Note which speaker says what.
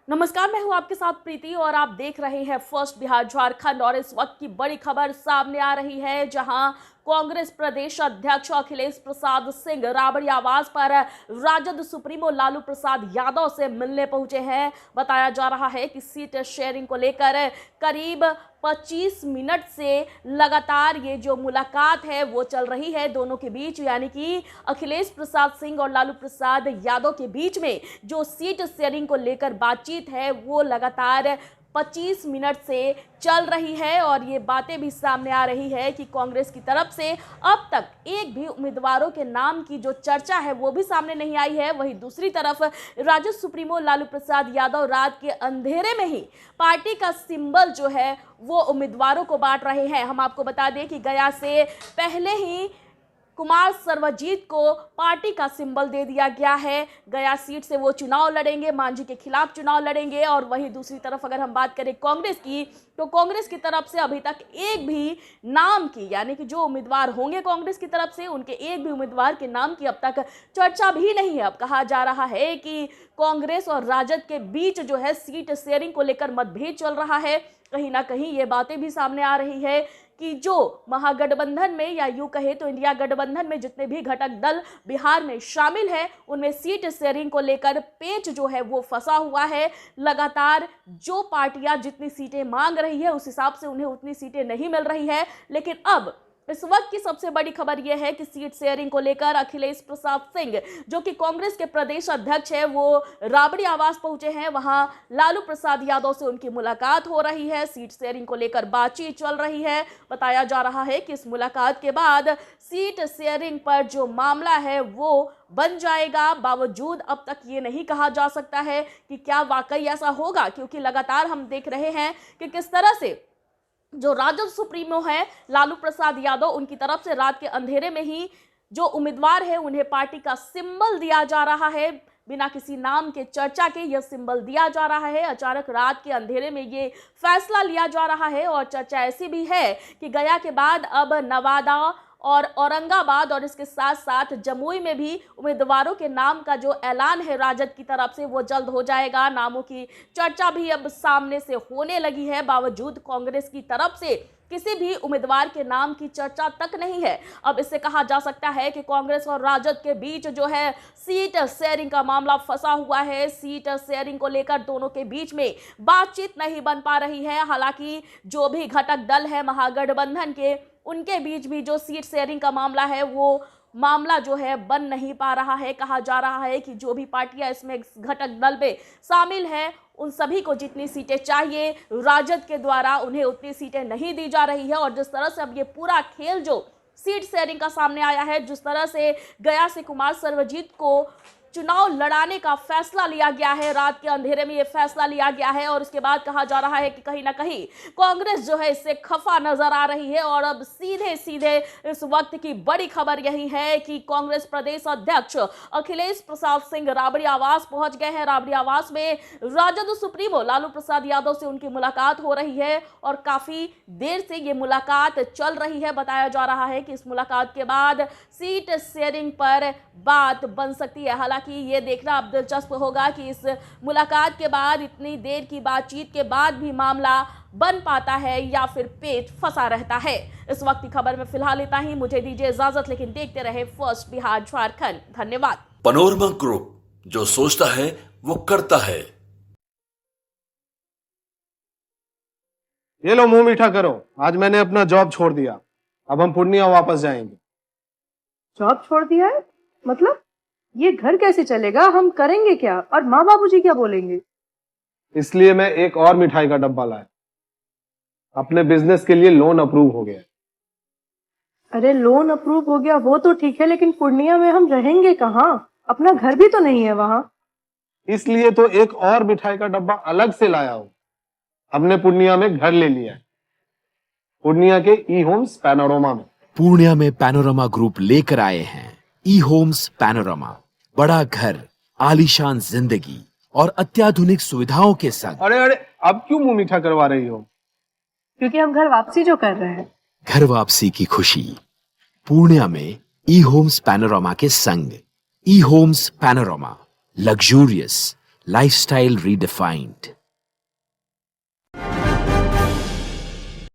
Speaker 1: नमस्कार, मैं हूं आपके साथ प्रीति और आप देख रहे हैं फर्स्ट बिहार झारखंड। और इस वक्त की बड़ी खबर सामने आ रही है, जहां कांग्रेस प्रदेश अध्यक्ष अखिलेश प्रसाद सिंह राबड़ी आवास पर राजद सुप्रीमो लालू प्रसाद यादव से मिलने पहुंचे हैं। बताया जा रहा है कि सीट शेयरिंग को लेकर करीब 25 मिनट से लगातार ये जो मुलाकात है वो चल रही है दोनों के बीच, यानी कि अखिलेश प्रसाद सिंह और लालू प्रसाद यादव के बीच में जो सीट शेयरिंग को लेकर बातचीत है वो लगातार 25 मिनट से चल रही है। और ये बातें भी सामने आ रही है कि कांग्रेस की तरफ से अब तक एक भी उम्मीदवारों के नाम की जो चर्चा है वो भी सामने नहीं आई है। वहीं दूसरी तरफ राजद सुप्रीमो लालू प्रसाद यादव रात के अंधेरे में ही पार्टी का सिंबल जो है वो उम्मीदवारों को बांट रहे हैं। हम आपको बता दें कि गया से पहले ही कुमार सर्वजीत को पार्टी का सिंबल दे दिया गया है। गया सीट से वो चुनाव लड़ेंगे, मांझी के खिलाफ चुनाव लड़ेंगे। और वहीं दूसरी तरफ अगर हम बात करें कांग्रेस की, तो कांग्रेस की तरफ से अभी तक एक भी नाम की, यानी कि जो उम्मीदवार होंगे कांग्रेस की तरफ से, उनके एक भी उम्मीदवार के नाम की अब तक चर्चा भी नहीं है। अब कहा जा रहा है कि कांग्रेस और राजद के बीच जो है सीट शेयरिंग को लेकर मतभेद चल रहा है। कहीं ना कहीं ये बातें भी सामने आ रही है कि जो महागठबंधन में, या यूं कहे तो इंडिया गठबंधन में जितने भी घटक दल बिहार में शामिल है, उनमें सीट शेयरिंग को लेकर पेच जो है वो फंसा हुआ है। लगातार जो पार्टियां जितनी सीटें मांग रही है उस हिसाब से उन्हें उतनी सीटें नहीं मिल रही है। लेकिन अब इस वक्त की सबसे बड़ी खबर यह है कि सीट शेयरिंग को लेकर अखिलेश प्रसाद सिंह, जो कि कांग्रेस के प्रदेश अध्यक्ष है, वो राबड़ी आवास पहुंचे हैं। वहां लालू प्रसाद यादव से उनकी मुलाकात हो रही है। सीट शेयरिंग को लेकर बातचीत चल रही है। बताया जा रहा है कि इस मुलाकात के बाद सीट शेयरिंग पर जो मामला है वो बन जाएगा। बावजूद अब तक ये नहीं कहा जा सकता है कि क्या वाकई ऐसा होगा, क्योंकि लगातार हम देख रहे हैं कि किस तरह से जो राजद सुप्रीमो है लालू प्रसाद यादव, उनकी तरफ से रात के अंधेरे में ही जो उम्मीदवार है उन्हें पार्टी का सिंबल दिया जा रहा है। बिना किसी नाम के चर्चा के यह सिंबल दिया जा रहा है। अचानक रात के अंधेरे में ये फैसला लिया जा रहा है। और चर्चा ऐसी भी है कि गया के बाद अब नवादा और औरंगाबाद और इसके साथ साथ जमुई में भी उम्मीदवारों के नाम का जो ऐलान है राजद की तरफ से वो जल्द हो जाएगा। नामों की चर्चा भी अब सामने से होने लगी है। बावजूद कांग्रेस की तरफ से किसी भी उम्मीदवार के नाम की चर्चा तक नहीं है। अब इससे कहा जा सकता है कि कांग्रेस और राजद के बीच जो है सीट शेयरिंग का मामला फंसा हुआ है। सीट शेयरिंग को लेकर दोनों के बीच में बातचीत नहीं बन पा रही है। हालांकि जो भी घटक दल है महागठबंधन के, उनके बीच भी जो सीट शेयरिंग का मामला है वो मामला जो है बन नहीं पा रहा है। कहा जा रहा है कि जो भी पार्टियां इसमें घटक दल में शामिल है उन सभी को जितनी सीटें चाहिए राजद के द्वारा उन्हें उतनी सीटें नहीं दी जा रही है। और जिस तरह से अब ये पूरा खेल जो सीट शेयरिंग का सामने आया है, जिस तरह से गया से कुमार सर्वजीत को चुनाव लड़ाने का फैसला लिया गया है, रात के अंधेरे में ये फैसला लिया गया है। और उसके बाद कहा जा रहा है कि कहीं ना कहीं कांग्रेस जो है इससे खफा नजर आ रही है। और अब सीधे सीधे इस वक्त की बड़ी खबर यही है कि कांग्रेस प्रदेश अध्यक्ष अखिलेश प्रसाद सिंह राबड़ी आवास पहुंच गए हैं। राबड़ी आवास में राजद सुप्रीमो लालू प्रसाद यादव से उनकी मुलाकात हो रही है और काफी देर से ये मुलाकात चल रही है। बताया जा रहा है कि इस मुलाकात के बाद सीट शेयरिंग पर बात बन सकती है। हालांकि ये देखना अब दिलचस्प होगा कि इस मुलाकात के बाद, इतनी देर की बातचीत के बाद भी मामला बन पाता है या फिर पेच फंसा रहता है। इस वक्त की खबर में फिलहाल इतना ही। मुझे दीजिए इजाजत, लेकिन देखते रहे फर्स्ट बिहार झारखंड। धन्यवाद।
Speaker 2: पैनोरमा ग्रुप, जो सोचता है वो करता है।
Speaker 3: ये लो, मुंह मीठा करो। आज मैंने अपना जॉब छोड़ दिया। अब हम पूर्णिया वापस जाएंगे।
Speaker 4: जॉब छोड़ दिया है? मतलब ये घर कैसे चलेगा? हम करेंगे क्या? और माँ बाबूजी क्या बोलेंगे?
Speaker 3: इसलिए मैं एक और मिठाई का डब्बा लाया। अपने बिजनेस के लिए लोन अप्रूव हो गया।
Speaker 4: अरे लोन अप्रूव हो गया वो तो ठीक है, लेकिन पूर्णिया में हम रहेंगे कहाँ? अपना घर भी तो नहीं है वहाँ।
Speaker 3: इसलिए तो एक और मिठाई का डब्बा अलग से लाया हूँ। हमने पूर्णिया में घर ले लिया है, पूर्णिया के ई होम्स पैनोरमा में।
Speaker 5: पूर्णिया में पैनोरमा ग्रुप लेकर आए हैं ई होम्स पैनोरमा। बड़ा घर, आलीशान जिंदगी और अत्याधुनिक सुविधाओं के संग।
Speaker 3: अरे अरे, अब क्यों मुंह मीठा करवा रही हो?
Speaker 4: क्योंकि हम घर वापसी जो कर रहे हैं।
Speaker 5: घर वापसी की खुशी पूर्णिया में ई होम्स पैनोरमा के संग। E homes panorama, luxurious lifestyle redefined.